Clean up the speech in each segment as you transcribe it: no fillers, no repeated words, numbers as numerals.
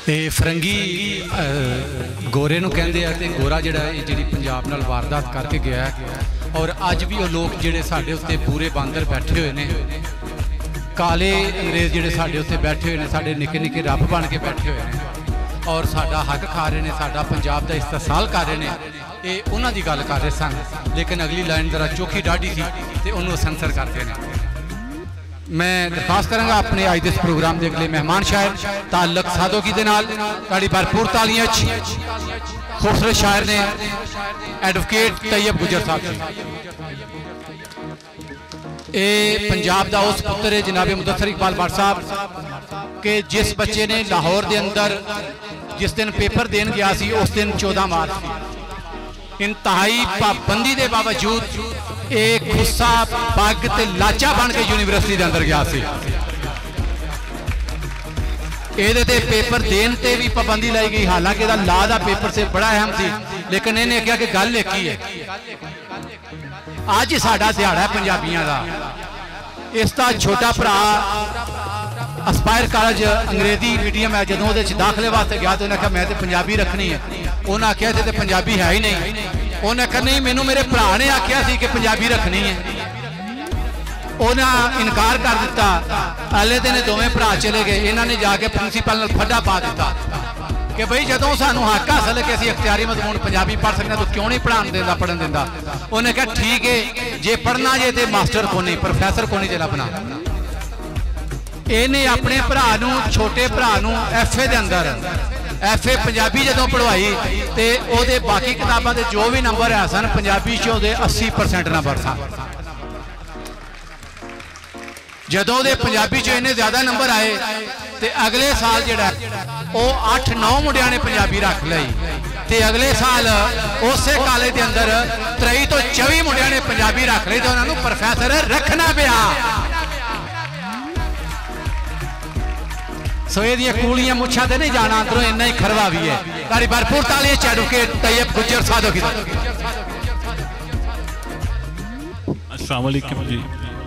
फरंगी गोरे नूं कहंदे आ ते गोरा जिहड़ा जिहड़ी पंजाब नाल वारदात करके गया है। और अज भी वो लोग जिहड़े साडे उत्ते पूरे बांदर बैठे हुए ने, काले अंग्रेज़ जिहड़े साडे उत्ते बैठे हुए ने, साडे निक्के निक्के रब बन के बैठे हुए ने और साडा हक खा रहे ने, साडा पंजाब दा इस्तेसाल कर रहे ने। ये उन्हां दी गल कर रहे सन, लेकिन अगली लाइन जरा चोखी डाढ़ी थी तो उन्होंने सेंसर करते हैं। मैं दरखास्त करांगा अपने अज के इस प्रोग्राम के अगले मेहमान शायर ताल्लुक सादोगी दे नाल ताड़ी भरपूर तालियां खूबसूरत शायर ने एडवोकेट तैयब गुजर साहब जी। ये पंजाब का उस पुत्र है जनाब मुदस्सर इकबाल भट्ट साहब के जिस बच्चे ने लाहौर के अंदर जिस दिन पेपर देन गया सी उस दिन 14 मार्च थी। इंतहाई पाबंदी के बावजूद एक गुस्सा पग ते लाचा बन के यूनिवर्सिटी के अंदर गया सी। ਇਹਦੇ ਤੇ पेपर देन ते भी पाबंदी लाई गई, हालांकि ਇਹਦਾ ला ਦਾ पेपर से बड़ा अहम थी, लेकिन इन्हें कहा कि गल एक ही है। अज साडा दिहाड़ा है पंजाबियों का। इसका छोटा भरा एस्पायर कॉलेज अंग्रेजी मीडियम है, जो दाखिले वास्ते गया तो उन्हें कहा मैं तो पंजाबी रखनी है। उन्हें आख्या तो पंजाबी है ही नहीं। उन्हें कहा नहीं, मैनू मेरे भरा ने आख्या सी कि पंजाबी रखनी है। उन्हें इनकार कर दिता। अगले दिन दोवें भरा चले गए। इन्होंने जाके प्रिंसीपल फड्डा पा दिता कि बई जो सानू हक हासिल है कि असं अख्तियारी मजमून पंजाबी पढ़ सकते तो क्यों नहीं पढ़ाने देता पढ़न देता। उन्हें कहा ठीक है, जे पढ़ना जे तो मास्टर को नहीं, प्रोफैसर को नहीं जरा बना। इन्हें अपने भरा छोटे भरा FA के अंदर FA पंजाबी जो पढ़वाई तो वो बाकी किताबों के जो भी नंबर है सन पंजाबी चो 80% नंबर सन। जदों दे पंजाबी चो इन्ने ज्यादा नंबर आए तो अगले साल जिहड़ा वो 8-9 मुंडियां ने पंजाबी रख लई ते अगले साल उस कॉलेज के अंदर 23 तो 24 मुंडियां ने पंजाबी रख लई तो उन्होंने प्रोफैसर रखना पिया। सो ये कूलियां मुछा तो नहीं जाना, अंदरों इन्ना ही खरवा भी है। तारी भरपूर तालियां एडवोकेट तैयब गुजर साहब की। अस्सलाम वालेकुम जी।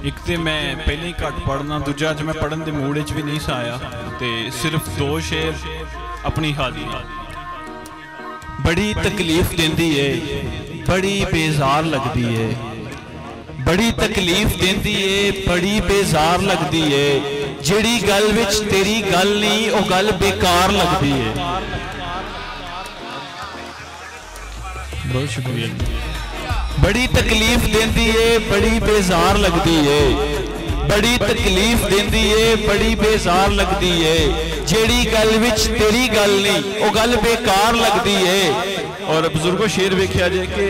एक तो मैं पहले ही घट पढ़ना, दूजा अज मैं पढ़न के मूड भी नहीं सा आया तो सिर्फ 2 शेर अपनी हाजिरी। बड़ी तकलीफ देंदी है, बड़ी बेजार लगती है, बड़ी तकलीफ देंदी है, बड़ी बेजार लगती है। जिहड़ी गल विच तेरी गल नहीं वो गल बेकार लगती है। बहुत शुक्रिया। बड़ी तकलीफ देंदी है, बड़ी बेजार लगती है, बड़ी तकलीफ देंदी है, बड़ी बेजार लगती है। जेड़ी गल विच तेरी गल नहीं वो गल बेकार लगती है। और बुजुर्गों शेर वेख्या जे कि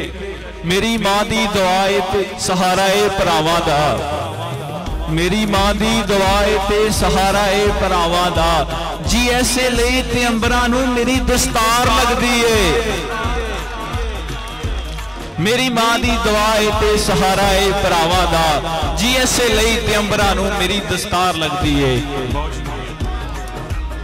मेरी मां दी दुआ ते सहारा है भरावां दा, मेरी मां दी दुआ ते सहारा है भरावां दा। जी ऐसे लई ते अंबरां नूं मेरी दस्तार लगती है। मेरी मां दी दुआ ते सहारा है भरावां दा, जी ऐसे लई ते अंबरां नूं मेरी दस्तार लगती है।